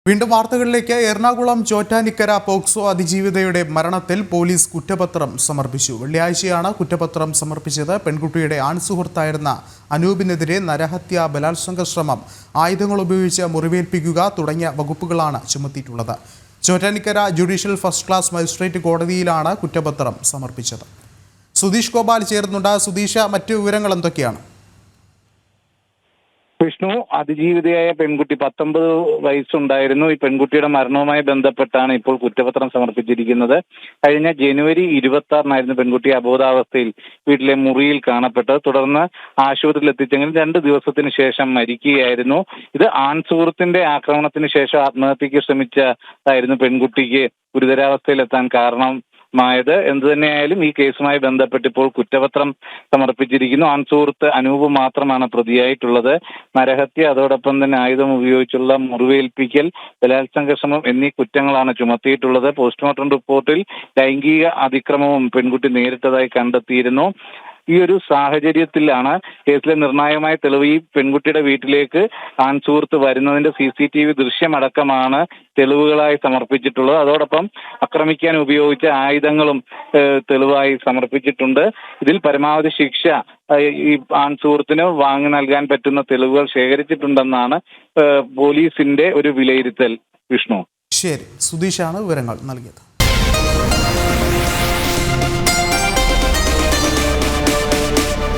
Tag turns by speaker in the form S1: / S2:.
S1: വീണ്ടും വാർത്തകളിലേക്ക്. എറണാകുളം ചോറ്റാനിക്കര പോക്സോ അതിജീവിതയുടെ മരണത്തിൽ പോലീസ് കുറ്റപത്രം സമർപ്പിച്ചു. വെള്ളിയാഴ്ചയാണ് കുറ്റപത്രം സമർപ്പിച്ചത്. പെൺകുട്ടിയുടെ ആൺസുഹൃത്തായിരുന്ന അനൂപിനെതിരെ നരഹത്യ, ബലാത്സംഗ ശ്രമം, ആയുധങ്ങൾ ഉപയോഗിച്ച് മുറിവേൽപ്പിക്കുക തുടങ്ങിയ വകുപ്പുകളാണ് ചുമത്തിയിട്ടുള്ളത്. Chottanikkara judicial first class magistrate കോടതിയിലാണ് കുറ്റപത്രം സമർപ്പിച്ചത്. സുധീഷ് ഗോപാൽ ചേർന്നുണ്ട്. സുധീഷ, മറ്റു വിവരങ്ങൾ എന്തൊക്കെയാണ്?
S2: വിഷ്ണു, അതിജീവിതയായ പെൺകുട്ടി 19 വയസ്സുണ്ടായിരുന്നു. ഈ പെൺകുട്ടിയുടെ മരണവുമായി ബന്ധപ്പെട്ടാണ് ഇപ്പോൾ കുറ്റപത്രം സമർപ്പിച്ചിരിക്കുന്നത്. കഴിഞ്ഞ ജനുവരി 26-നായിരുന്നു പെൺകുട്ടി അബോധാവസ്ഥയിൽ വീട്ടിലെ മുറിയിൽ കാണപ്പെട്ടത്. തുടർന്ന് ആശുപത്രിയിൽ എത്തിച്ചെങ്കിലും 2 ദിവസത്തിന് ശേഷം മരിക്കുകയായിരുന്നു. ഇത് ആൺസുഹൃത്തിന്റെ ആക്രമണത്തിന് ശേഷം ആത്മഹത്യക്ക് ശ്രമിച്ചതായിരുന്നു പെൺകുട്ടിക്ക് ഗുരുതരാവസ്ഥയിലെത്താൻ കാരണം. എന്തു തന്നെയായാലും ഈ കേസുമായി ബന്ധപ്പെട്ട് ഇപ്പോൾ കുറ്റപത്രം സമർപ്പിച്ചിരിക്കുന്നു. ആൺസുഹൃത്ത് അനൂപ് മാത്രമാണ് പ്രതിയായിട്ടുള്ളത്. നരഹത്യ, അതോടൊപ്പം തന്നെ ആയുധം ഉപയോഗിച്ചുള്ള മുറിവേൽപ്പിക്കൽ, ബലാത്സംഗ ശ്രമം എന്നീ കുറ്റങ്ങളാണ് ചുമത്തിയിട്ടുള്ളത്. പോസ്റ്റ്മോർട്ടം റിപ്പോർട്ടിൽ ലൈംഗിക അതിക്രമവും പെൺകുട്ടി നേരിട്ടതായി കണ്ടെത്തിയിരുന്നു. ഈ ഒരു സാഹചര്യത്തിലാണ് കേസിലെ നിർണായകമായ തെളിവ് ഈ പെൺകുട്ടിയുടെ വീട്ടിലേക്ക് ആൺസുഹൃത്ത് വരുന്നതിന്റെ CCTV ദൃശ്യമടക്കമാണ് തെളിവുകളായി സമർപ്പിച്ചിട്ടുള്ളത്. അതോടൊപ്പം ആക്രമിക്കാൻ ഉപയോഗിച്ച ആയുധങ്ങളും തെളിവായി സമർപ്പിച്ചിട്ടുണ്ട്. ഇതിൽ പരമാവധി ശിക്ഷ ഈ ആൺസുഹൃത്തിന് വാങ്ങി നൽകാൻ പറ്റുന്ന തെളിവുകൾ ശേഖരിച്ചിട്ടുണ്ടെന്നാണ് പോലീസിന്റെ ഒരു വിലയിരുത്തൽ. വിഷ്ണു,
S1: ശരി, സുധീഷാണ് വിവരങ്ങൾ നൽകിയത്.